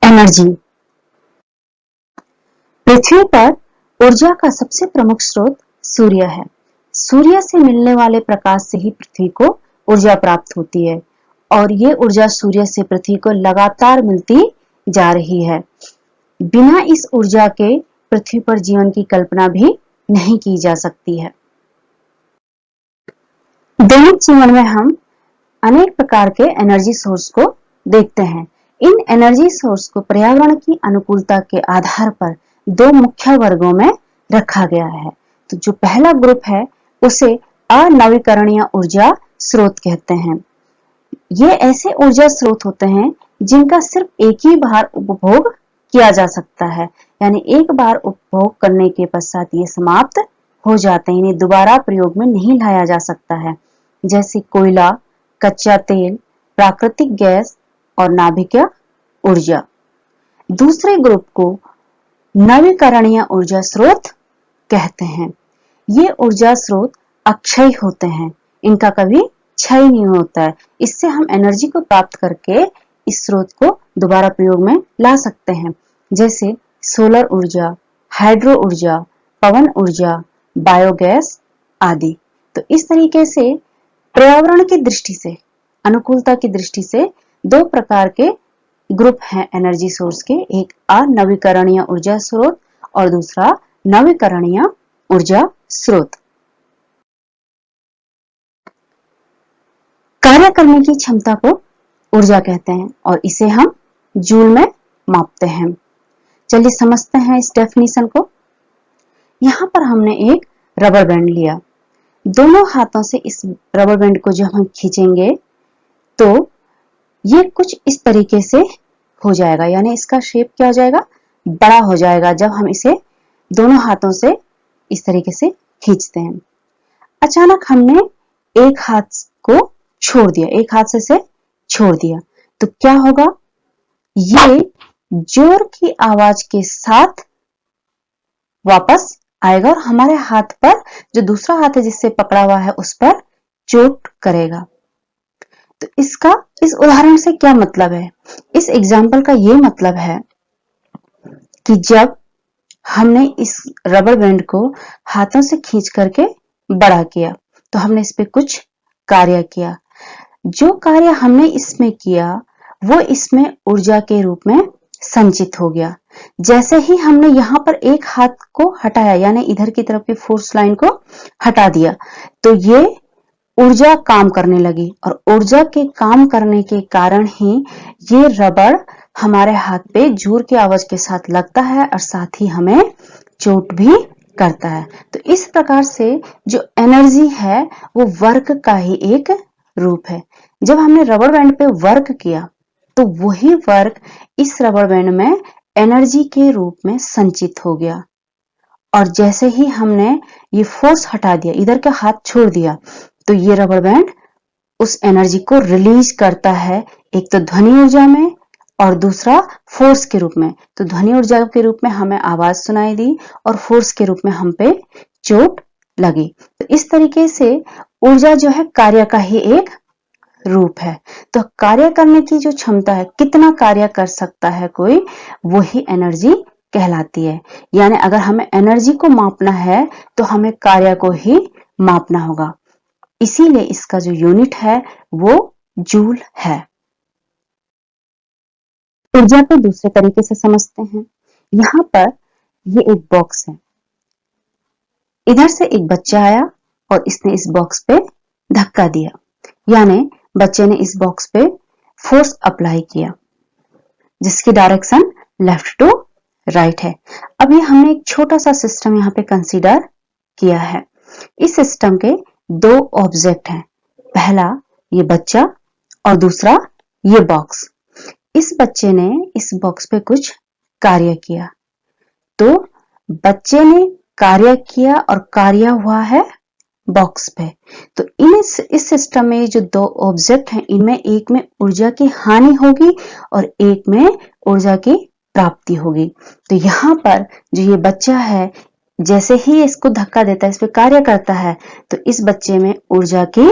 Energy. पृथ्वी पर ऊर्जा का सबसे प्रमुख स्रोत सूर्य है। सूर्य से मिलने वाले प्रकाश से ही पृथ्वी को ऊर्जा प्राप्त होती है और ये ऊर्जा सूर्य से पृथ्वी को लगातार मिलती जा रही है। बिना इस ऊर्जा के पृथ्वी पर जीवन की कल्पना भी नहीं की जा सकती है। दैनिक जीवन में हम अनेक प्रकार के एनर्जी सोर्स को देखते हैं। इन एनर्जी सोर्स को पर्यावरण की अनुकूलता के आधार पर दो मुख्य वर्गों में रखा गया है। तो जो पहला ग्रुप है उसे अनवीकरणीय ऊर्जा स्रोत कहते हैं। ये ऐसे ऊर्जा स्रोत होते हैं जिनका सिर्फ एक ही बार उपभोग किया जा सकता है, यानी एक बार उपभोग करने के पश्चात ये समाप्त हो जाते हैं, इन्हें दोबारा प्रयोग में नहीं लाया जा सकता है, जैसे कोयला, कच्चा तेल, प्राकृतिक गैस और नाभिकीय ऊर्जा। दूसरे ग्रुप को नवीकरणीय ऊर्जा स्रोत कहते हैं। ये ऊर्जा स्रोत अक्षय होते हैं, इनका कभी क्षय नहीं होता है। इससे हम एनर्जी को प्राप्त करके इस स्रोत को दोबारा प्रयोग में ला सकते हैं, जैसे सोलर ऊर्जा, हाइड्रो ऊर्जा, पवन ऊर्जा, बायोगैस आदि। तो इस तरीके से पर्यावरण की दृष्टि से, अनुकूलता की दृष्टि से दो प्रकार के ग्रुप हैं एनर्जी सोर्स के, एक अनवीकरणीय ऊर्जा स्रोत और दूसरा नवीकरणीय ऊर्जा स्रोत। कार्य करने की क्षमता को ऊर्जा कहते हैं और इसे हम जूल में मापते हैं। चलिए समझते हैं इस डेफिनेशन को। यहां पर हमने एक रबर बैंड लिया, दोनों हाथों से इस रबर बैंड को जब हम खींचेंगे तो ये कुछ इस तरीके से हो जाएगा, यानी इसका शेप क्या हो जाएगा, बड़ा हो जाएगा जब हम इसे दोनों हाथों से इस तरीके से खींचते हैं। अचानक हमने एक हाथ को छोड़ दिया, एक हाथ से इसे छोड़ दिया तो क्या होगा, ये जोर की आवाज के साथ वापस आएगा और हमारे हाथ पर, जो दूसरा हाथ है जिससे पकड़ा हुआ है, उस पर चोट करेगा। तो इसका इस उदाहरण से क्या मतलब है? इस एग्जाम्पल का ये मतलब है कि जब हमने इस रबर बैंड को हाथों से खींच करके बड़ा किया तो हमने इस पे कुछ कार्य किया। जो कार्य हमने इसमें किया वो इसमें ऊर्जा के रूप में संचित हो गया। जैसे ही हमने यहां पर एक हाथ को हटाया, यानी इधर की तरफ की फोर्स लाइन को हटा दिया, तो ये ऊर्जा काम करने लगी और ऊर्जा के काम करने के कारण ही ये रबड़ हमारे हाथ पे जोर की आवाज के साथ लगता है और साथ ही हमें चोट भी करता है। तो इस प्रकार से जो एनर्जी है वो वर्क का ही एक रूप है। जब हमने रबर बैंड पे वर्क किया तो वही वर्क इस रबर बैंड में एनर्जी के रूप में संचित हो गया और जैसे ही हमने ये फोर्स हटा दिया, इधर का हाथ छोड़ दिया, तो ये रबर बैंड उस एनर्जी को रिलीज करता है, एक तो ध्वनि ऊर्जा में और दूसरा फोर्स के रूप में। तो ध्वनि ऊर्जा के रूप में हमें आवाज सुनाई दी और फोर्स के रूप में हम पे चोट लगी। तो इस तरीके से ऊर्जा जो है कार्य का ही एक रूप है। तो कार्य करने की जो क्षमता है, कितना कार्य कर सकता है कोई, वही एनर्जी कहलाती है। यानी अगर हमें एनर्जी को मापना है तो हमें कार्य को ही मापना होगा, इसीलिए इसका जो यूनिट है वो जूल है। ऊर्जा को दूसरे तरीके से समझते हैं। यहां पर ये एक बॉक्स है, इधर से एक बच्चा आया और इसने इस बॉक्स पे धक्का दिया, यानी बच्चे ने इस बॉक्स पे फोर्स अप्लाई किया जिसकी डायरेक्शन लेफ्ट टू राइट है। अभी हमने एक छोटा सा सिस्टम यहाँ पे कंसीडर किया है। इस सिस्टम के दो ऑब्जेक्ट हैं, पहला ये बच्चा और दूसरा ये बॉक्स। इस बच्चे ने इस बॉक्स पे कुछ कार्य किया, तो बच्चे ने कार्य किया और कार्य हुआ है बॉक्स पे। तो इस सिस्टम में जो दो ऑब्जेक्ट हैं, इनमें एक में ऊर्जा की हानि होगी और एक में ऊर्जा की प्राप्ति होगी। तो यहाँ पर जो ये बच्चा है, जैसे ही इसको धक्का देता है, इस पे कार्य करता है, तो इस बच्चे में ऊर्जा की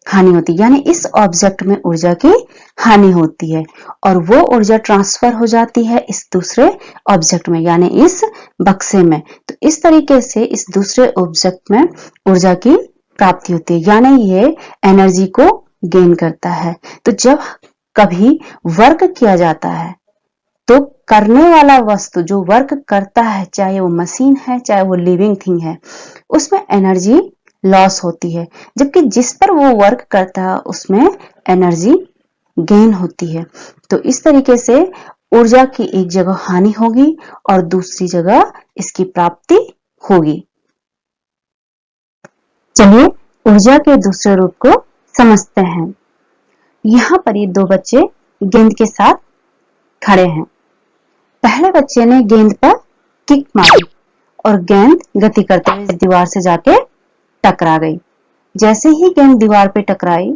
हानि होती है, यानी इस ऑब्जेक्ट में ऊर्जा की हानि होती है और वो ऊर्जा ट्रांसफर हो जाती है इस दूसरे ऑब्जेक्ट में, यानी इस बक्से में। तो इस तरीके से इस दूसरे ऑब्जेक्ट में ऊर्जा की प्राप्ति होती है, यानी ये एनर्जी को गेन करता है। तो जब कभी वर्क किया जाता है तो करने वाला वस्तु जो वर्क करता है, चाहे वो मशीन है चाहे वो लिविंग थिंग है, उसमें एनर्जी लॉस होती है, जबकि जिस पर वो वर्क करता है उसमें एनर्जी गेन होती है। तो इस तरीके से ऊर्जा की एक जगह हानि होगी और दूसरी जगह इसकी प्राप्ति होगी। चलिए ऊर्जा के दूसरे रूप को समझते हैं। यहाँ पर ये दो बच्चे गेंद के साथ खड़े हैं। पहले बच्चे ने गेंद पर किक मारी और गेंद गति करते हुए दीवार से जाके टकरा गई। जैसे ही गेंद दीवार पे टकराई,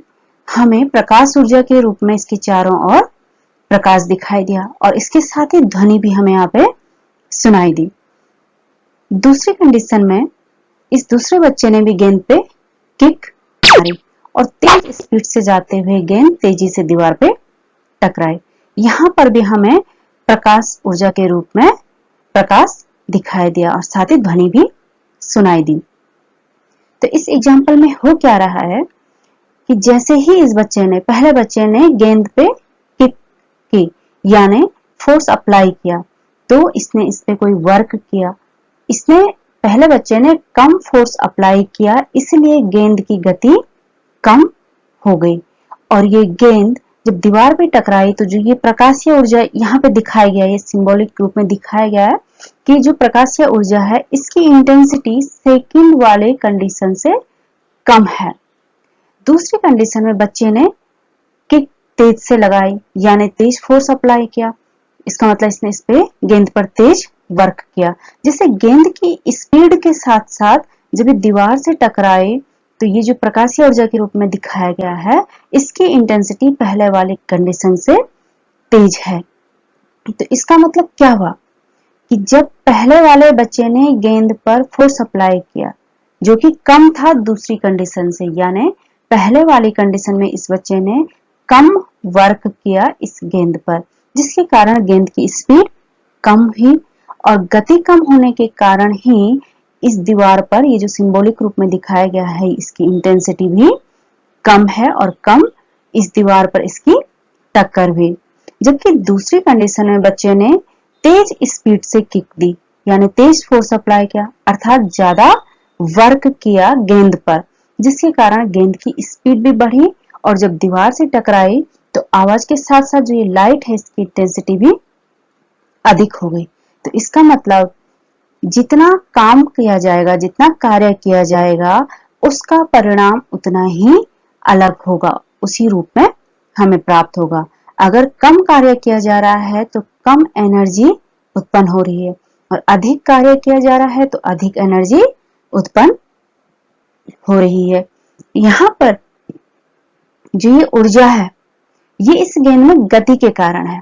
हमें प्रकाश ऊर्जा के रूप में इसके चारों ओर प्रकाश दिखाई दिया और इसके साथ ही ध्वनि भी हमें यहाँ पे सुनाई दी। दूसरी कंडीशन में इस दूसरे बच्चे ने भी गेंद पे किक मारी और तेज स्पीड से जाते हुए गेंद तेजी से दीवार पे टकराई। यहाँ पर भी हमें प्रकाश ऊर्जा के रूप में प्रकाश दिखाई दिया और साथ ही ध्वनि भी सुनाई दी। तो इस एग्जाम्पल में हो क्या रहा है कि जैसे ही इस बच्चे ने पहले बच्चे ने गेंद पे किक की, यानी फोर्स अप्लाई किया, तो इसने इस पे कोई वर्क किया। इसने पहले बच्चे ने कम फोर्स अप्लाई किया, इसलिए गेंद की गति कम हो गई और ये गेंद जब दीवार पे टकराई तो जो ये प्रकाशीय ऊर्जा यहाँ पे दिखाया गया है, ये सिंबॉलिक रूप में दिखाया गया है कि जो प्रकाशीय ऊर्जा है इसकी इंटेंसिटी सेकंड वाले कंडीशन से कम है। दूसरी कंडीशन में बच्चे ने किक तेज से लगाई, यानी तेज फोर्स अप्लाई किया। इसका मतलब इसने इस पे गेंद पर तेज वर्क किया, जिससे गेंद की स्पीड के साथ साथ जब ये दीवार से टकराए तो ये जो प्रकाशीय ऊर्जा के रूप में दिखाया गया है, इसकी इंटेंसिटी पहले वाली कंडीशन से तेज है। तो इसका मतलब क्या हुआ कि जब पहले वाले बच्चे ने गेंद पर फोर्स अप्लाई किया जो कि कम था दूसरी कंडीशन से, यानी पहले वाली कंडीशन में इस बच्चे ने कम वर्क किया इस गेंद पर, जिसके कारण गेंद की स्पीड कम हुई और गति कम होने के कारण ही इस दीवार पर ये जो सिंबॉलिक रूप में दिखाया गया है इसकी इंटेंसिटी भी कम है और कम इस दीवार पर इसकी टक्कर भी। जबकि दूसरी कंडीशन में बच्चे ने तेज स्पीड से किक दी, यानी तेज फोर्स अप्लाई किया, अर्थात ज्यादा वर्क किया गेंद पर, जिसके कारण गेंद की स्पीड भी बढ़ी और जब दीवार से टकराई तो आवाज के साथ साथ जो ये लाइट है इसकी इंटेंसिटी भी अधिक हो गई। तो इसका मतलब जितना काम किया जाएगा, जितना कार्य किया जाएगा, उसका परिणाम उतना ही अलग होगा, उसी रूप में हमें प्राप्त होगा। अगर कम कार्य किया जा रहा है तो कम एनर्जी उत्पन्न हो रही है और अधिक कार्य किया जा रहा है तो अधिक एनर्जी उत्पन्न हो रही है। यहाँ पर जो ये ऊर्जा है ये इस गेंद में गति के कारण है।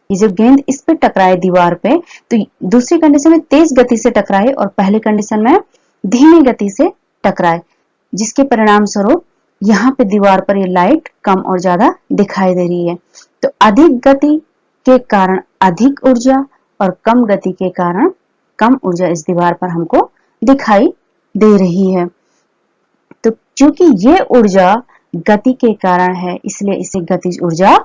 ये जब गेंद इस पे टकराए दीवार पे तो दूसरी कंडीशन में तेज गति से टकराए और पहली कंडीशन में धीमी गति से टकराए, जिसके परिणाम स्वरूप यहाँ पे दीवार पर ये लाइट कम और ज्यादा दिखाई दे रही है। तो अधिक गति के कारण अधिक ऊर्जा और कम गति के कारण कम ऊर्जा इस दीवार पर हमको दिखाई दे रही है। तो क्योंकि ये ऊर्जा गति के कारण है इसलिए इसे गतिज ऊर्जा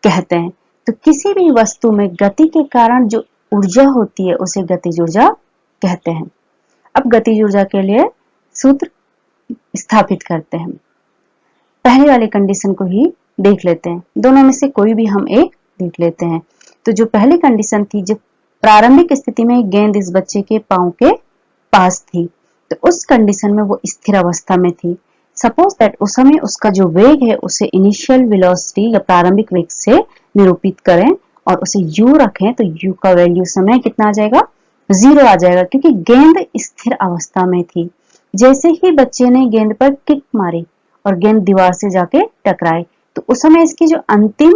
कहते हैं। तो किसी भी वस्तु में गति के कारण जो ऊर्जा होती है उसे गतिज ऊर्जा कहते हैं। अब गतिज ऊर्जा के लिए सूत्र स्थापित करते हैं। पहले वाले कंडीशन को ही देख लेते हैं, दोनों में से कोई भी हम एक देख लेते हैं। तो जो पहली कंडीशन थी, जब प्रारंभिक स्थिति में गेंद इस बच्चे के पांव के पास थी तो उस कंडीशन में वो स्थिर अवस्था में थी। सपोज दैट उस समय उसका जो वेग है उसे इनिशियल वेलोसिटी या प्रारंभिक वेग से निरूपित करें और उसे u रखें तो u का वैल्यू समय कितना आ जाएगा, 0 आ जाएगा, क्योंकि गेंद स्थिर अवस्था में थी। जैसे ही बच्चे ने गेंद पर किक मारी और गेंद दीवार से जाके टकराई तो उस समय इसकी जो अंतिम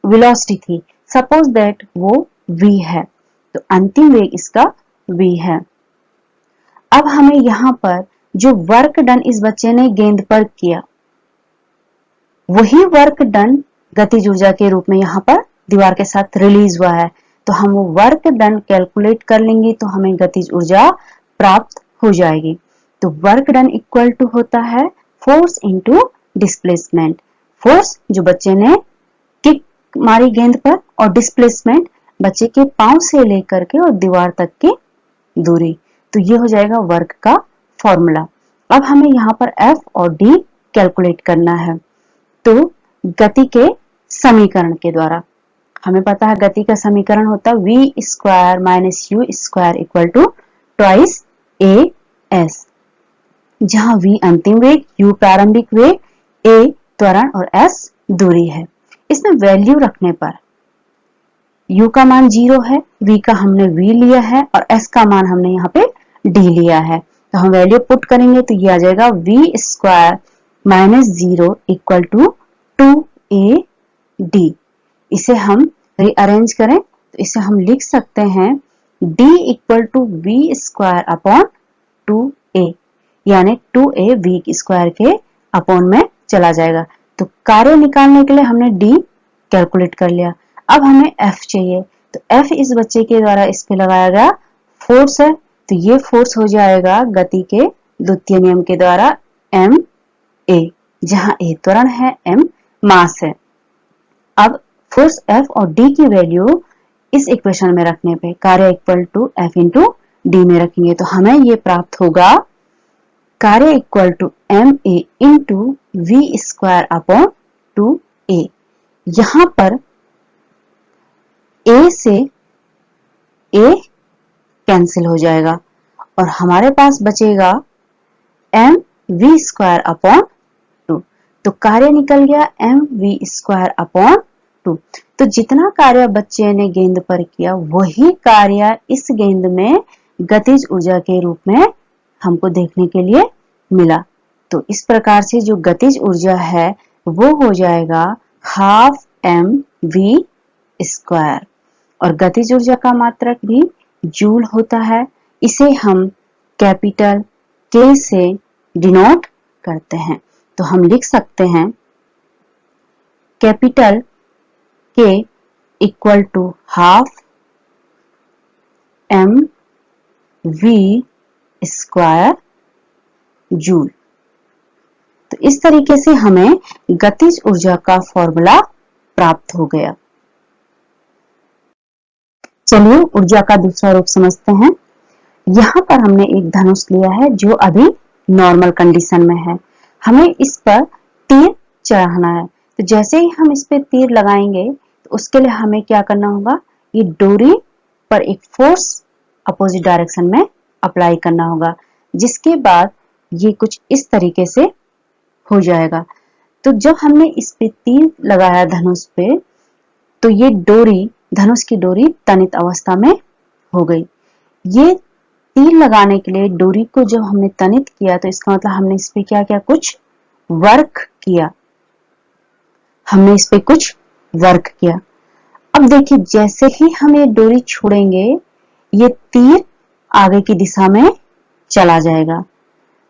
वेलोसिटी थी, सपोज दैट वो v है, तो अंतिम वेग इसका v है। अब हमें यहाँ पर जो वर्क डन इस बच्चे ने गेंद पर किया वही वर्क डन गतिज ऊर्जा के रूप में यहाँ पर दीवार के साथ रिलीज हुआ है, तो हम वो वर्क डन कैलकुलेट कर लेंगे तो हमें गतिज ऊर्जा प्राप्त हो जाएगी। तो वर्क डन इक्वल टू होता है फोर्स इनटू डिस्प्लेसमेंट। फोर्स जो बच्चे ने किक मारी गेंद पर, और डिस्प्लेसमेंट बच्चे के पांव से लेकर के और दीवार तक की दूरी। तो ये हो जाएगा वर्क का फॉर्मूला। अब हमें यहाँ पर F और D कैलकुलेट करना है। तो गति के समीकरण के द्वारा हमें पता है गति का समीकरण होता है v square minus u square equal to twice a s, जहां v अंतिम वेग, u प्रारंभिक वेग, a त्वरण और s दूरी है। इसमें वैल्यू रखने पर u का मान 0 है, v का हमने v लिया है और s का मान हमने यहाँ पे d लिया है। तो हम वैल्यू पुट करेंगे तो ये आ जाएगा v square minus 0 equal to 2ad। इसे हम रीअरेंज करें तो इसे हम लिख सकते हैं d equal to v square upon 2a, यानी 2a v स्क्वायर के अपॉन में चला जाएगा। तो कार्य निकालने के लिए हमने d कैलकुलेट कर लिया। अब हमें f चाहिए, तो f इस बच्चे के द्वारा इस पे लगाया गया फोर्स है, तो ये फोर्स हो जाएगा गति के द्वितीय नियम के द्वारा ma, जहां a त्वरण है, m मास है। अब फोर्स F और D की वैल्यू इस इक्वेशन में रखने पे कार्य equal to F into D में रखेंगे तो हमें ये प्राप्त होगा कार्य equal to ma into v square upon 2a। यहां पर a से a कैंसिल हो जाएगा और हमारे पास बचेगा m v स्क्वायर अपॉन 2। तो कार्य निकल गया m v स्क्वायर अपॉन 2। तो जितना कार्य बच्चे ने गेंद पर किया वही कार्य इस गेंद में गतिज ऊर्जा के रूप में हमको देखने के लिए मिला। तो इस प्रकार से जो गतिज ऊर्जा है वो हो जाएगा हाफ m v स्क्वायर, और गतिज ऊर्जा का मात्रक भी जूल होता है। इसे हम कैपिटल K से डिनोट करते हैं। तो हम लिख सकते हैं capital K equal to half m v square joule. तो इस तरीके से हमें गतिज ऊर्जा का फॉर्मूला प्राप्त हो गया। चलिए ऊर्जा का दूसरा रूप समझते हैं। यहाँ पर हमने एक धनुष लिया है जो अभी नॉर्मल कंडीशन में है। हमें इस पर तीर चढ़ाना है। तो जैसे ही हम इस पे तीर लगाएंगे तो उसके लिए हमें क्या करना होगा, ये डोरी पर एक फोर्स अपोजिट डायरेक्शन में अप्लाई करना होगा, जिसके बाद ये कुछ इस तरीके से हो जाएगा। तो जब हमने इस पे तीर लगाया धनुष पे, तो ये डोरी, धनुष की डोरी तनित अवस्था में हो गई। ये तीर लगाने के लिए डोरी को जब हमने तनित किया तो इसका मतलब हमने इस पे क्या किया, कुछ वर्क किया। हमने इस पे कुछ वर्क किया। अब देखिए जैसे ही हम ये डोरी छोड़ेंगे ये तीर आगे की दिशा में चला जाएगा।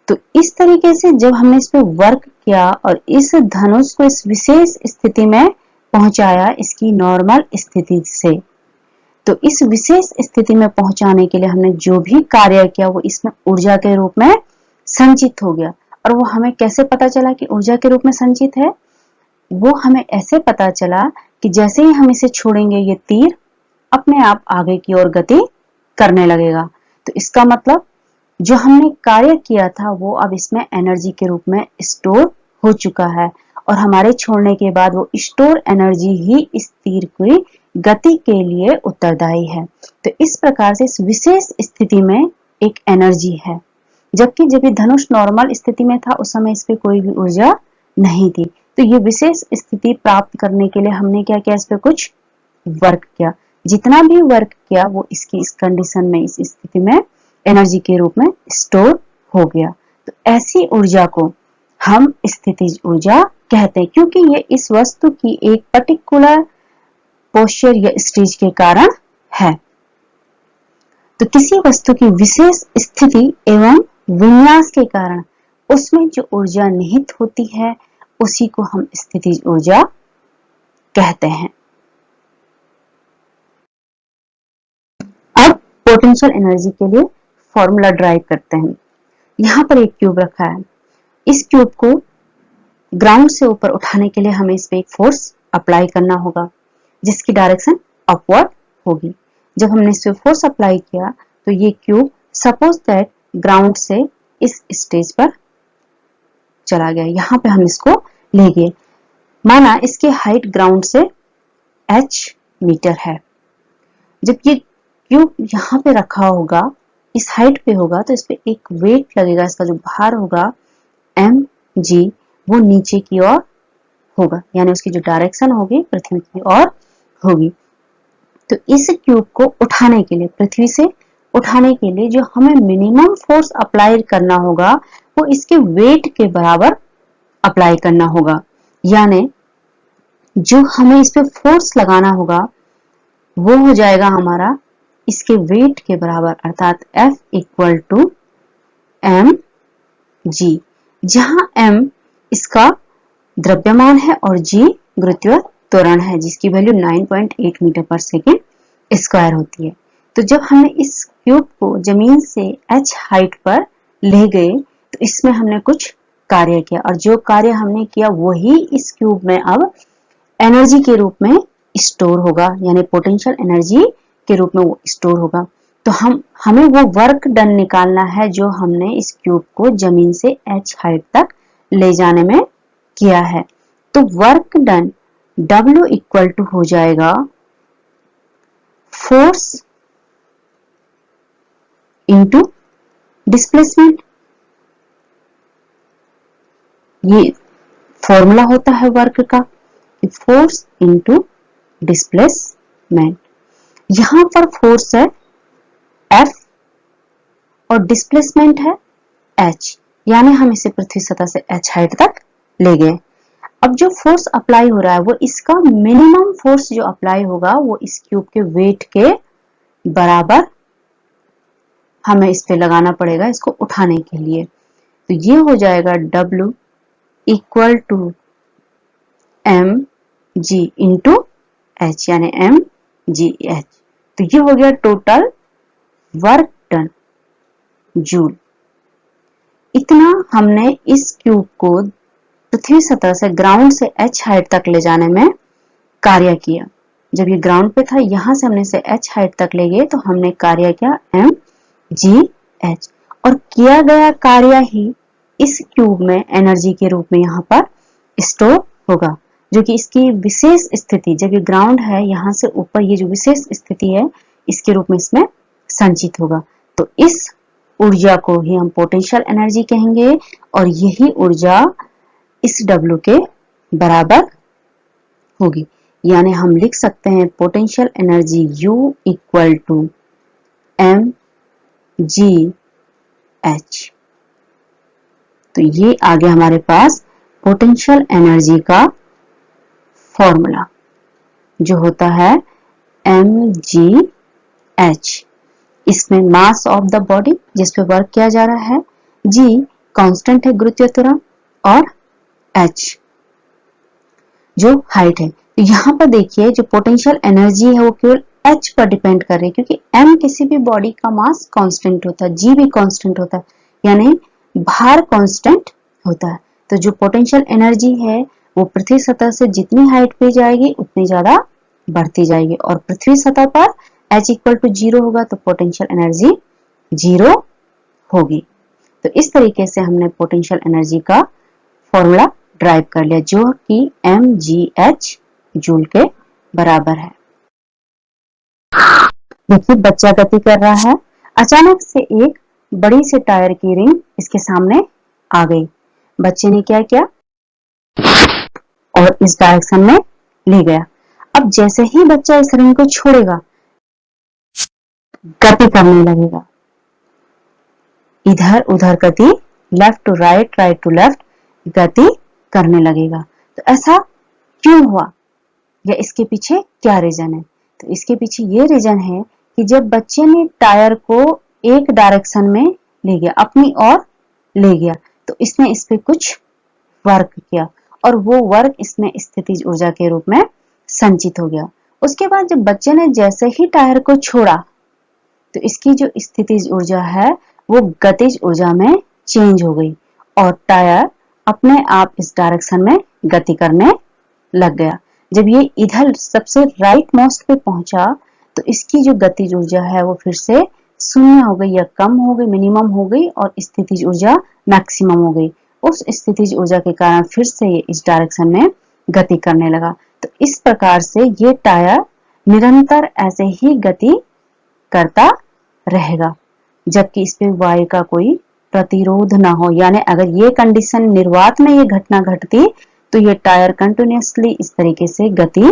तो इस तरीके से जब हमने इस पे वर्क किया और इस धनुष को इस विशेष स्थिति में पहुंचाया इसकी नॉर्मल स्थिति से, तो इस विशेष स्थिति में पहुंचाने के लिए हमने जो भी कार्य किया वो इसमें ऊर्जा के रूप में संचित हो गया। और वो हमें कैसे पता चला कि ऊर्जा के रूप में संचित है, वो हमें ऐसे पता चला कि जैसे ही हम इसे छोड़ेंगे ये तीर अपने आप आगे की ओर गति करने लगेगा। तो इसका मतलब जो हमने कार्य किया था वो अब इसमें एनर्जी के रूप में स्टोर हो चुका है, और हमारे छोड़ने के बाद वो स्टोर एनर्जी ही इस तीर की गति के लिए उत्तरदायी है। तो इस प्रकार से इस विशेष स्थिति में एक एनर्जी है, जबकि जब ये धनुष नॉर्मल स्थिति में था उस समय इस पे कोई भी ऊर्जा नहीं थी। तो ये विशेष स्थिति प्राप्त करने के लिए हमने क्या किया, इस पे कुछ वर्क किया। जितना भी वर्क किया वो इसकी इस कंडीशन में, इस स्थिति में एनर्जी के रूप में स्टोर हो गया। तो ऐसी ऊर्जा को हम स्थितिज ऊर्जा कहते हैं, क्योंकि ये इस वस्तु की एक पर्टिकुलर पोस्चर या स्टेज के कारण है। तो किसी वस्तु की विशेष स्थिति एवं विन्यास के कारण उसमें जो ऊर्जा निहित होती है उसी को हम स्थितिज ऊर्जा कहते हैं। अब पोटेंशियल एनर्जी के लिए फॉर्मूला ड्राइव करते हैं। यहाँ पर एक क्यूब रखा है, इस क्यूब को ग्राउंड से ऊपर उठाने के लिए हमें इस पे एक फोर्स अप्लाई करना होगा जिसकी डायरेक्शन अपवर्ड होगी। जब हमने इस पे फोर्स अप्लाई किया तो ये क्यूब सपोज दैट ग्राउंड से इस स्टेज पर चला गया, यहाँ पे हम इसको ले गए, माना इसकी हाइट ग्राउंड से h मीटर है। जब ये क्यूब यहाँ पे रखा होगा, इस हाइट पे होगा, तो इस पे एक वेट लगेगा, इसका जो भार होगा mg, वो नीचे की ओर होगा, यानी उसकी जो डायरेक्शन होगी पृथ्वी की ओर होगी। तो इस क्यूब को उठाने के लिए, पृथ्वी से उठाने के लिए जो हमें मिनिमम फोर्स अप्लाई करना होगा वो इसके वेट के बराबर अप्लाई करना होगा, यानी जो हमें इस पे फोर्स लगाना होगा वो हो जाएगा हमारा इसके वेट के बराबर, अर्थात F इक्वल टू mg, जहां m इसका द्रव्यमान है और g गुरुत्वीय त्वरण है जिसकी वैल्यू 9.8 मीटर पर सेकेंड स्क्वायर होती है। तो जब हमने इस क्यूब को जमीन से h हाइट पर ले गए तो इसमें हमने कुछ कार्य किया, और जो कार्य हमने किया वही इस क्यूब में अब एनर्जी के रूप में स्टोर होगा, यानी पोटेंशियल एनर्जी के रूप में वो स्टोर होगा। तो हमें वो वर्क डन निकालना है जो हमने इस क्यूब को जमीन से h हाइट तक ले जाने में किया है। तो work done W equal to हो जाएगा फोर्स इंटू डिस्प्लेसमेंट। ये फॉर्मूला होता है वर्क का, फोर्स इंटू डिस्प्लेसमेंट। यहां पर फोर्स है F और डिस्प्लेसमेंट है h, यानी हम इसे पृथ्वी सतह से h हाइट तक ले गए। अब जो फोर्स अप्लाई हो रहा है वो इसका मिनिमम फोर्स जो अप्लाई होगा वो इस क्यूब के वेट के बराबर हमें इस पे लगाना पड़ेगा इसको उठाने के लिए। तो ये हो जाएगा W equal to mg into h, यानी mgh। तो ये हो गया टोटल वर्क डन जूल। इतना हमने इस क्यूब को पृथ्वी सतह से ग्राउंड से h हाइट तक ले जाने में कार्य किया। जब ये ग्राउंड पे था, यहां से हमने इसे h हाइट तक ले गए तो हमने कार्य किया mgh, और किया गया कार्य ही इस क्यूब में एनर्जी के रूप में यहाँ पर स्टोर होगा, जो कि इसकी विशेष स्थिति, जब ये ग्राउंड है यहां से ऊपर, ये जो विशेष स्थिति है इसके रूप में इसमें संचित होगा। तो इस ऊर्जा को ही हम पोटेंशियल एनर्जी कहेंगे, और यही ऊर्जा इस W के बराबर होगी, यानी हम लिख सकते हैं potential energy U equal to mgh। तो ये आ गया हमारे पास पोटेंशियल एनर्जी का फॉर्मूला, जो होता है mgh। इसमें मास ऑफ द बॉडी जिस पे वर्क किया जा रहा है, g कांस्टेंट है गुरुत्वीय त्वरण, और h जो हाइट है। तो यहाँ पर देखिए जो पोटेंशियल एनर्जी है वो केवल h पर डिपेंड कर रही है, क्योंकि m किसी भी बॉडी का मास कांस्टेंट होता है, g भी कांस्टेंट होता है, यानी भार कांस्टेंट होता है। तो जो पोटेंशियल एनर्जी है वो पृथ्वी सतह से जितनी हाइट पे जाएगी उतनी ज्यादा बढ़ती जाएगी, और पृथ्वी सतह पर h इक्वल टू 0 होगा तो पोटेंशियल एनर्जी 0 होगी। तो इस तरीके से हमने पोटेंशियल एनर्जी का फॉर्मूला ड्राइव कर लिया, जो कि mgh जूल के बराबर है। देखिए बच्चा गति कर रहा है, अचानक से एक बड़ी से टायर की रिंग इसके सामने आ गई। बच्चे ने क्या किया, और इस डायरेक्शन में ले गया। अब जैसे ही बच्चा इस रिंग को छोड़ेगा, गति करने लगेगा, इधर उधर गति, left to right, right to left गति करने लगेगा। तो ऐसा क्यों हुआ, या इसके पीछे क्या रीजन है? तो इसके पीछे ये रीजन है कि जब बच्चे ने टायर को एक डायरेक्शन में ले गया, अपनी ओर ले गया, तो इसने इस पे कुछ वर्क किया, और वो वर्क इसमें स्थितिज ऊर्जा के रूप में संचित हो गया। उसके बाद जब बच्चे ने जैसे ही टायर को छोड़ा तो इसकी जो स्थितिज ऊर्जा है वो गतिज ऊर्जा में चेंज हो गई और टायर अपने आप इस डायरेक्शन में गति करने लग गया। जब ये इधर सबसे राइट मोस्ट पे पहुंचा तो इसकी जो गतिज ऊर्जा है वो फिर से शून्य हो गई या कम हो गई, मिनिमम हो गई और स्थितिज ऊर्जा मैक्सिमम हो गई। उस स्थितिज ऊर्जा के कारण फिर से ये इस डायरेक्शन में गति करने लगा। तो इस प्रकार से ये टायर निरंतर ऐसे ही गति करता रहेगा जबकि इस पे वायु का कोई प्रतिरोध ना हो। यानी अगर ये कंडीशन निर्वात में ये घटना घटती तो ये टायर कंटिन्यूअसली इस तरीके से गति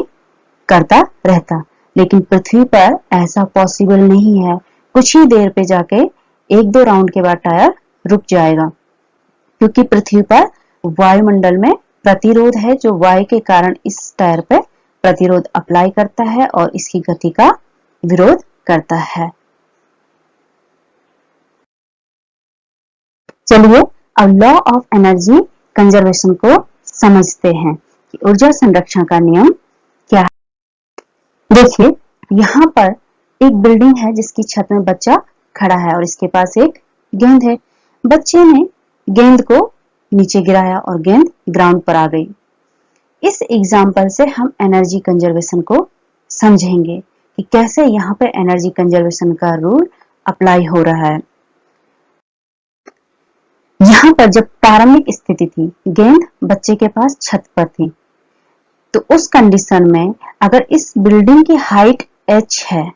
करता रहता, लेकिन पृथ्वी पर ऐसा पॉसिबल नहीं है। कुछ ही देर पे जाके 1-2 राउंड के बाद टायर रुक जाएगा क्योंकि पृथ्वी पर वायुमंडल में प्रतिरोध है जो वायु के कारण इस टायर पे प्रतिरोध अप्लाई करता है और इसकी गति का विरोध करता है। चलिए अब लॉ ऑफ एनर्जी कंजर्वेशन को समझते हैं कि ऊर्जा संरक्षण का नियम क्या है। देखिए यहाँ पर एक बिल्डिंग है जिसकी छत में बच्चा खड़ा है और इसके पास एक गेंद है। बच्चे ने गेंद को नीचे गिराया और गेंद ग्राउंड पर आ गई। इस एग्जाम्पल से हम एनर्जी कंजर्वेशन को समझेंगे कि कैसे यहाँ पे एनर्जी कंजर्वेशन का रूल अप्लाई हो रहा है। यहाँ पर जब प्रारंभिक स्थिति थी, गेंद बच्चे के पास छत पर थी, तो उस कंडीशन में अगर इस बिल्डिंग की हाइट h है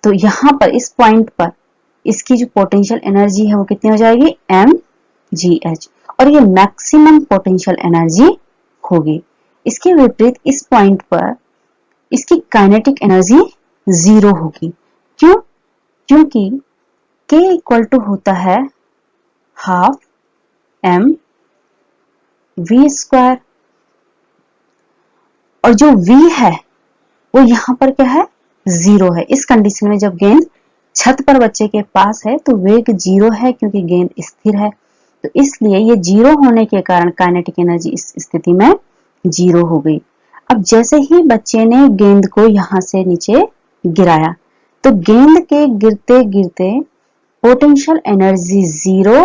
तो यहाँ पर इस पॉइंट पर इसकी जो पोटेंशियल एनर्जी है वो कितनी हो जाएगी mgh और ये मैक्सिमम पोटेंशियल एनर्जी होगी। इसके विपरीत इस पॉइंट पर इसकी काइनेटिक एनर्जी 0 होगी। क्यों? क्योंकि k इक्वल टू होता है हाफ m v स्क्वायर और जो v है वो यहाँ पर क्या है 0 है। इस कंडीशन में जब गेंद छत पर बच्चे के पास है तो वेग 0 है क्योंकि गेंद स्थिर है, तो इसलिए ये 0 होने के कारण काइनेटिक एनर्जी इस स्थिति में 0 हो गई। अब जैसे ही बच्चे ने गेंद को यहां से नीचे गिराया तो गेंद के गिरते गिरते पोटेंशियल एनर्जी 0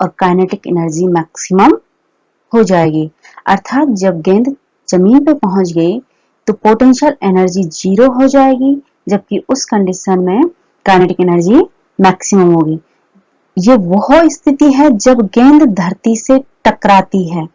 और काइनेटिक एनर्जी मैक्सिमम हो जाएगी। अर्थात जब गेंद जमीन पे पहुंच गई तो पोटेंशियल एनर्जी 0 हो जाएगी जबकि उस कंडीशन में काइनेटिक एनर्जी मैक्सिमम होगी। ये वह स्थिति है जब गेंद धरती से टकराती है।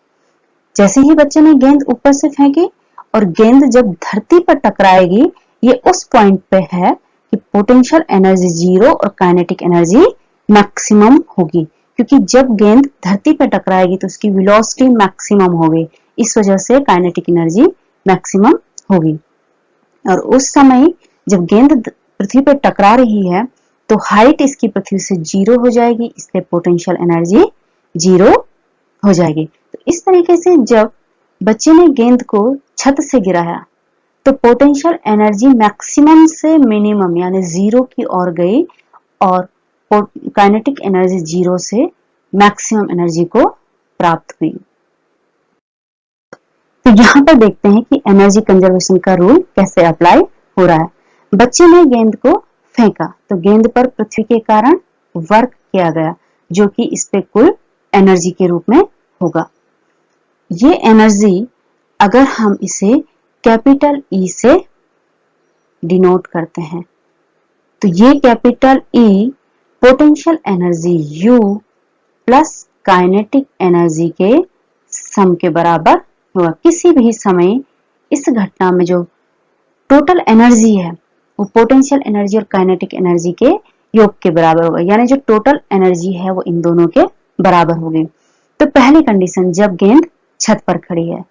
जैसे ही बच्चे ने गेंद ऊपर से फेंकी और गेंद जब धरती पर टकराएगी, ये उस पॉइंट पे है कि पोटेंशियल एनर्जी 0 और काइनेटिक एनर्जी मैक्सिमम होगी क्योंकि जब गेंद धरती पर टकराएगी तो उसकी वेलोसिटी मैक्सिमम होगी, इस वजह से काइनेटिक एनर्जी मैक्सिमम होगी। और उस समय जब गेंद पृथ्वी पर टकरा रही है तो हाइट इसकी पृथ्वी से 0 हो जाएगी, इसलिए पोटेंशियल एनर्जी 0 हो जाएगी। तो इस तरीके से जब बच्चे ने गेंद को छत से गिराया तो पोटेंशियल एनर्जी मैक्सिमम से मिनिमम यानी 0 की ओर गई और काइनेटिक एनर्जी 0 से मैक्सिमम एनर्जी को प्राप्त हुई। तो यहां पर देखते हैं कि एनर्जी कंजर्वेशन का रूल कैसे अप्लाई हो रहा है। बच्चे ने गेंद को फेंका तो गेंद पर पृथ्वी के कारण वर्क किया गया जो कि इस पे कुल एनर्जी के रूप में होगा। ये एनर्जी अगर हम इसे कैपिटल E से डिनोट करते हैं तो ये capital E potential energy U plus kinetic energy के सम के बराबर होगा। किसी भी समय इस घटना में जो टोटल एनर्जी है वो पोटेंशियल एनर्जी और काइनेटिक एनर्जी के योग के बराबर होगा, यानी जो टोटल एनर्जी है वो इन दोनों के बराबर होगी। तो पहली कंडीशन जब गेंद छत पर खड़ी है,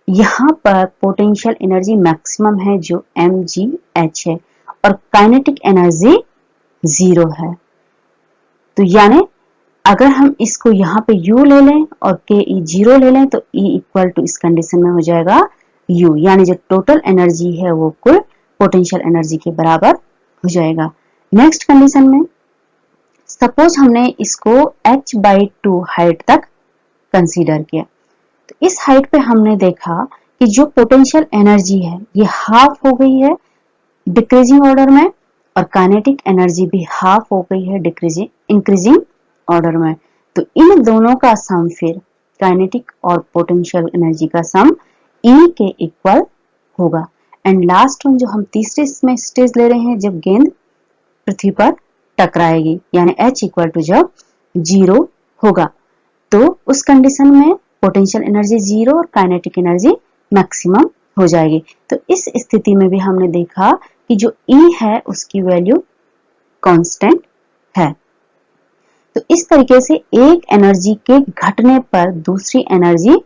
यहाँ पर पोटेंशियल एनर्जी मैक्सिमम है जो mgh है और काइनेटिक एनर्जी 0 है। तो यानी अगर हम इसको यहाँ पे u ले लें और ke 0 ले लें तो E इक्वल टू इस कंडीशन में हो जाएगा u, यानी जो टोटल एनर्जी है वो कुल पोटेंशियल एनर्जी के बराबर हो जाएगा। नेक्स्ट कंडीशन में सपोज हमने इसको h/2 हाइट तक कंसीडर किया तो इस हाइट पे हमने देखा कि जो पोटेंशियल एनर्जी है ये हाफ हो गई है डिक्रीजिंग ऑर्डर में, और काइनेटिक एनर्जी भी हाफ हो गई है डिक्रीजिंग इंक्रीजिंग ऑर्डर में। तो इन दोनों का सम फिर काइनेटिक और पोटेंशियल एनर्जी का सम E के इक्वल होगा। एंड लास्ट वन जो हम तीसरे में स्टेज ले रहे हैं, जब गेंद पृथ्वी पर टकराएगी यानी H इक्वल टू जब 0 होगा, तो उस कंडीशन में पोटेंशियल एनर्जी 0 और काइनेटिक एनर्जी मैक्सिमम हो जाएगी। तो इस स्थिति में भी हमने देखा कि जो E है उसकी वैल्यू कांस्टेंट है। तो इस तरीके से एक एनर्जी के घटने पर दूसरी एनर्जी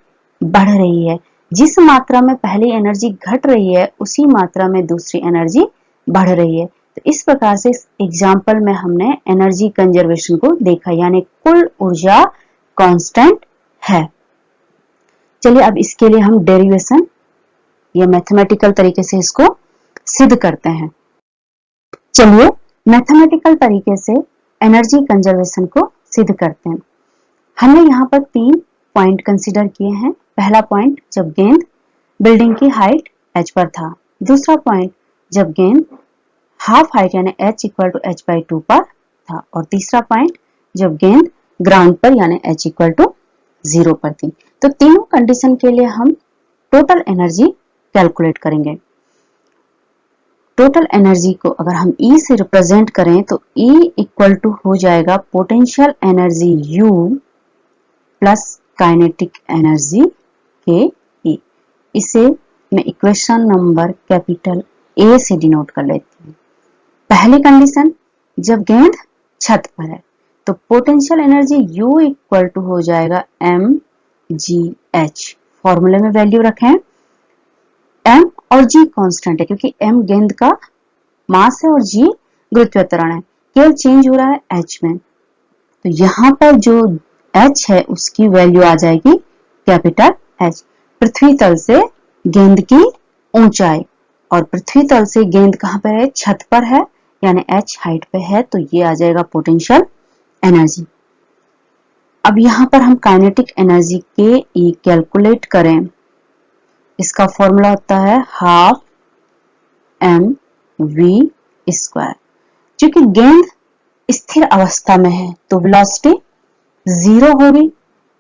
बढ़ रही है। जिस मात्रा में पहली एनर्जी घट रही है उसी मात्रा में दूसरी एनर्जी बढ़ रही है। तो इस प्रकार से इस एग्जाम्पल में हमने एनर्जी कंजर्वेशन को देखा, यानी कुल ऊर्जा कांस्टेंट है। चलिए अब इसके लिए हम डेरिवेशन या मैथमेटिकल तरीके से इसको सिद्ध करते हैं। चलिए मैथमेटिकल तरीके से एनर्जी कंजर्वेशन को सिद्ध करते हैं। हमने यहाँ पर 3 पॉइंट कंसीडर किए हैं। पहला पॉइंट जब गेंद बिल्डिंग की हाइट h पर था, दूसरा पॉइंट जब गेंद हाफ हाइट यानी h इक्वल टू h/2 पर था, और तीसरा पॉइंट जब गेंद ग्राउंड पर यानी h इक्वल टू 0 पर थी। तो तीनों कंडीशन के लिए हम टोटल एनर्जी कैलकुलेट करेंगे। टोटल एनर्जी को अगर हम E से रिप्रेजेंट करें तो E इक्वल टू हो जाएगा potential energy U plus kinetic energy के E। इसे मैं इक्वेशन नंबर कैपिटल A से डिनोट कर लेती हूँ। पहली कंडीशन जब गेंद छत पर है तो potential energy U equal to हो जाएगा mgh। फॉर्मूले में वैल्यू रखें, m और g कांस्टेंट है क्योंकि m गेंद का मास है और g गुरुत्वाकर्षण है, केवल चेंज हो रहा है h में। तो यहां पर जो h है उसकी वैल्यू आ जाएगी कैपिटल H। पृथ्वी तल से गेंद की ऊंचाई, और पृथ्वी तल से गेंद कहां पर है, छत पर है यानी h हाइट पे है, तो ये आ जाएगा पोटेंशियल एनर्जी। अब यहां पर हम काइनेटिक एनर्जी के E कैलकुलेट करें, इसका फॉर्मूला होता है हाफ mv²। क्योंकि गेंद स्थिर अवस्था में है तो वेलोसिटी 0 होगी,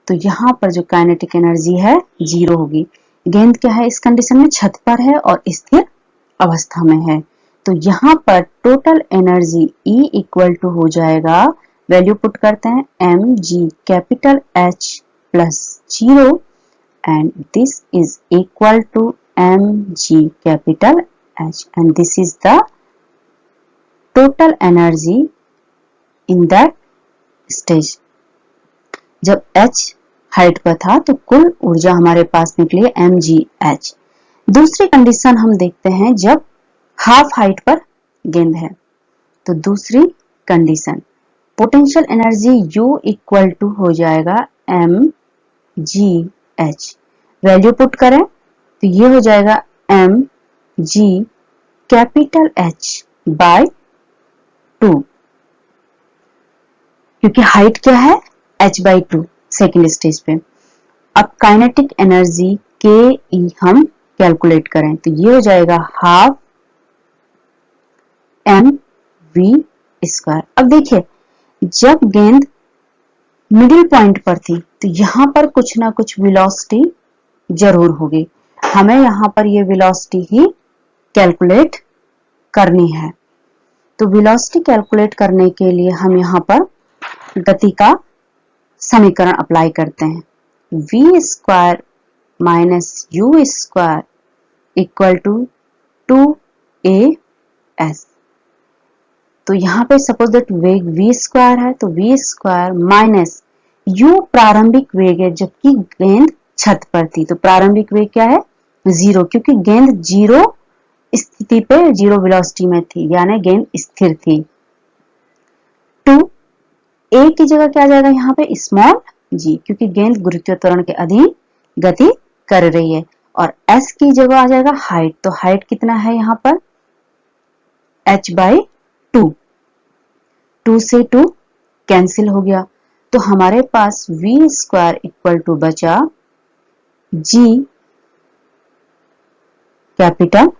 तो यहां पर जो काइनेटिक एनर्जी है 0 होगी। गेंद क्या है इस कंडीशन में, छत पर है और स्थिर अवस्था में है, तो यहां पर total energy E equal to हो जाएगा, वैल्यू पुट करते हैं mg capital H plus 0 and this is equal to mg capital H and this is the total energy in that stage। जब h हाइट पर था तो कुल ऊर्जा हमारे पास निकली mgh। दूसरी कंडीशन हम देखते हैं जब हाफ हाइट पर गेंद है, तो दूसरी condition potential energy U equal to हो जाएगा mgh। वैल्यू पुट करें तो ये हो जाएगा mg कैपिटल H बाय 2, क्योंकि हाइट क्या है h/2 सेकेंड स्टेज पे। अब काइनेटिक एनर्जी के E हम कैलकुलेट करें तो ये हो जाएगा हाफ mv²। अब देखिए जब गेंद मिडिल पॉइंट पर थी तो यहां पर कुछ ना कुछ वेलोसिटी जरूर होगी, हमें यहां पर ये वेलोसिटी ही कैलकुलेट करनी है। तो वेलोसिटी कैलकुलेट करने के लिए हम यहां पर गति का समीकरण अप्लाई करते हैं, v² minus u² equal to 2as। तो यहां पे सपोज दैट वेग v² है तो v² माइनस u प्रारंभिक वेग है जबकि गेंद छत पर थी, तो प्रारंभिक वेग क्या है 0, क्योंकि गेंद 0 स्थिति पे 0 वेलोसिटी में थी यानी गेंद स्थिर थी। 2 a की जगह क्या आ जाएगा यहाँ पे स्मॉल g, क्योंकि गेंद गुरुत्वाकर्षण के अधीन गति कर रही है, और s की जगह आ जाएगा हाइट। तो हाइट कितना है यहाँ पर h/2, 2 से 2 कैंसिल हो गया, तो हमारे पास v² इक्वल टू बचा G capital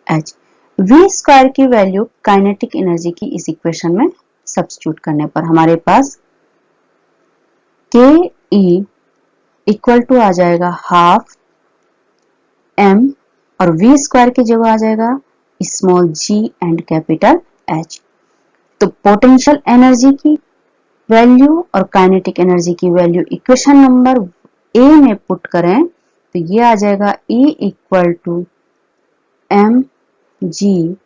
H। V square की वैल्यू काइनेटिक एनर्जी की इस इक्वेशन में सब्स्टिट्यूट करने पर हमारे पास के ई इक्वल टू आ जाएगा हाफ m और v स्क्वायर की जगह आ जाएगा small g and capital H। तो पोटेंशियल एनर्जी की वैल्यू और काइनेटिक एनर्जी की वैल्यू इक्वेशन नंबर ए में पुट करें तो ये आ जाएगा E equal to m g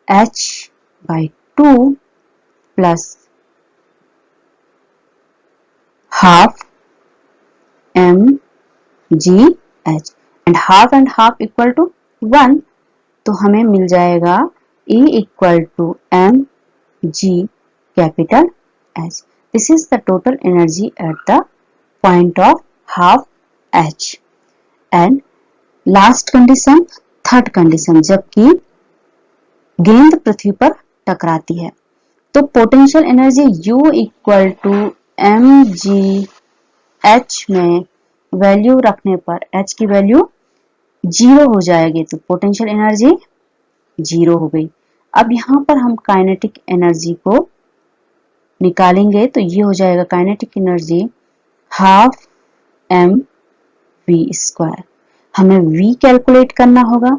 h by 2 plus half m g h and half equal to 1 तो हमें मिल जाएगा E equal to m g capital H। This is the total energy at the point of half H। And last condition, third condition, जबकि गेंद पृथ्वी पर टकराती है तो potential energy U equal to m g h में value रखने पर H की वैल्यू 0 हो जाएगी तो पोटेंशियल एनर्जी 0 हो गई। अब यहां पर हम काइनेटिक एनर्जी को निकालेंगे तो ये हो जाएगा kinetic energy half m v square. हमें v कैलकुलेट करना होगा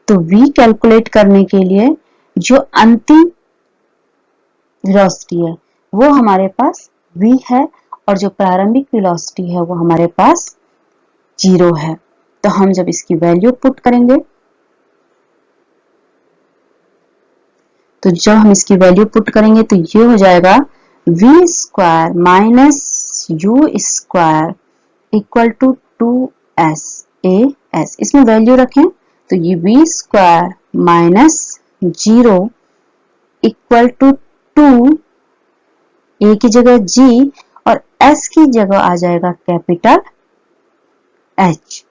तो v कैलकुलेट करने के लिए जो अंतिम वेलोसिटी है वो हमारे पास v है और जो प्रारंभिक वेलोसिटी है वो हमारे पास 0 है। तो हम जब इसकी वैल्यू पुट करेंगे तो जब हम इसकी वैल्यू पुट करेंगे तो ये हो जाएगा v square minus u square equal to 2s a s। इसमें वैल्यू रखें तो ये v square minus 0 equal to 2 a की जगह g और s की जगह आ जाएगा कैपिटल H।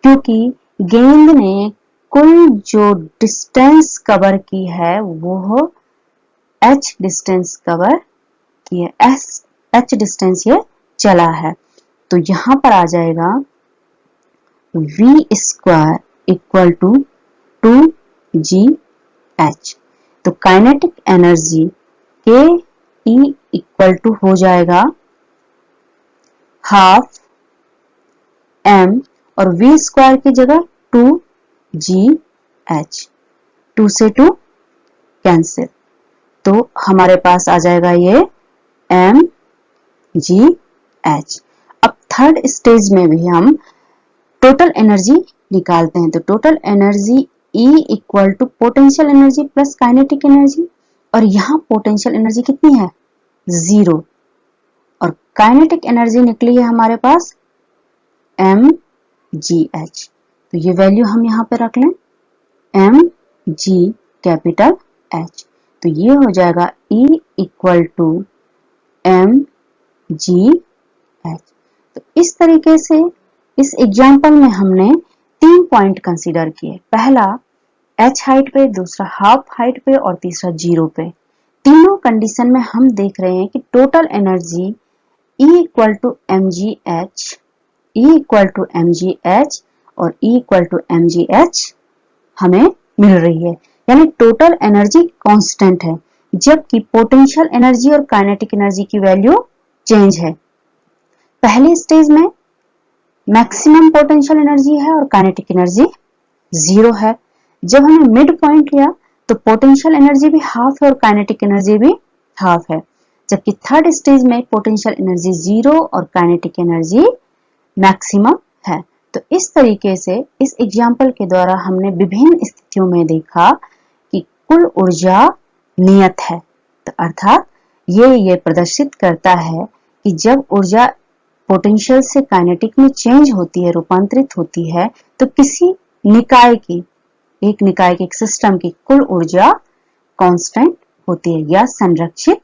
क्योंकि गेंद ने कुल जो डिस्टेंस कवर की है वो h डिस्टेंस कवर की है, h डिस्टेंस ये चला है तो यहां पर आ जाएगा v square equal to 2gh। तो काइनेटिक एनर्जी के ई इक्वल टू हो जाएगा हाफ m और v स्क्वायर की जगह 2gh, 2 से 2 कैंसिल तो हमारे पास आ जाएगा ये mgh। अब थर्ड स्टेज में भी हम टोटल एनर्जी निकालते हैं तो total energy E equal to potential energy plus kinetic energy और यहां पोटेंशियल एनर्जी कितनी है 0 और काइनेटिक एनर्जी निकली है हमारे पास mgh। तो ये वैल्यू हम यहां पे रख लें mg कैपिटल H। तो ये हो जाएगा E इक्वल टू mgh। तो इस तरीके से इस एग्जाम्पल में हमने 3 पॉइंट कंसीडर किए, पहला h हाइट पे, दूसरा हाफ हाइट पे और तीसरा 0 पे। तीनों कंडीशन में हम देख रहे हैं कि total energy E equal to mgh, E equal to mgh और E इक्वल टू mgh हमें मिल रही है, यानी टोटल एनर्जी कांस्टेंट है जबकि पोटेंशियल एनर्जी और काइनेटिक एनर्जी की वैल्यू चेंज है। पहले स्टेज में मैक्सिमम पोटेंशियल एनर्जी है और काइनेटिक एनर्जी 0 है। जब हमने मिड पॉइंट लिया तो पोटेंशियल एनर्जी भी हाफ है और काइनेटिक एनर्जी भी हाफ है, जबकि थर्ड स्टेज में पोटेंशियल एनर्जी 0 और काइनेटिक एनर्जी मैक्सिमम है। तो इस तरीके से इस एग्जाम्पल के द्वारा हमने विभिन्न स्थितियों में देखा कि कुल ऊर्जा नियत है, तो अर्थात ये प्रदर्शित करता है कि जब ऊर्जा पोटेंशियल से काइनेटिक में चेंज होती है, रूपांतरित होती है, तो किसी निकाय की, एक सिस्टम की कुल ऊर्जा कांस्टेंट होती है या संरक्षित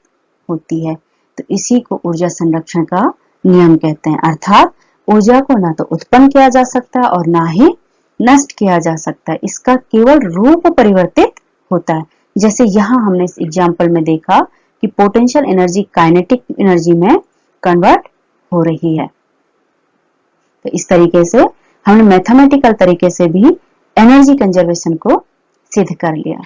होती है। तो इसी को ऊर्जा संरक्षण का नियम कहते हैं, अर्थात ऊर्जा को ना तो उत्पन्न किया जा सकता और ना ही नष्ट किया जा सकता है, इसका केवल रूप परिवर्तित होता है। जैसे यहां हमने इस एग्जाम्पल में देखा कि पोटेंशियल एनर्जी काइनेटिक एनर्जी में कन्वर्ट हो रही है। तो इस तरीके से हमने मैथमेटिकल तरीके से भी एनर्जी कंजर्वेशन को सिद्ध कर लिया।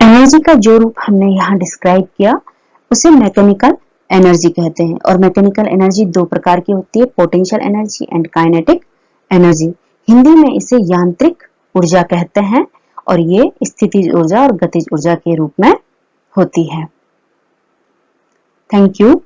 एनर्जी का जो रूप हमने यहाँ डिस्क्राइब किया उसे मैकेनिकल एनर्जी कहते हैं। और मैकेनिकल एनर्जी दो प्रकार की होती है, potential energy and kinetic energy. Hindi में इसे यांत्रिक ऊर्जा कहते हैं और ये स्थितिज ऊर्जा और गतिज ऊर्जा के रूप में होती है। Thank you.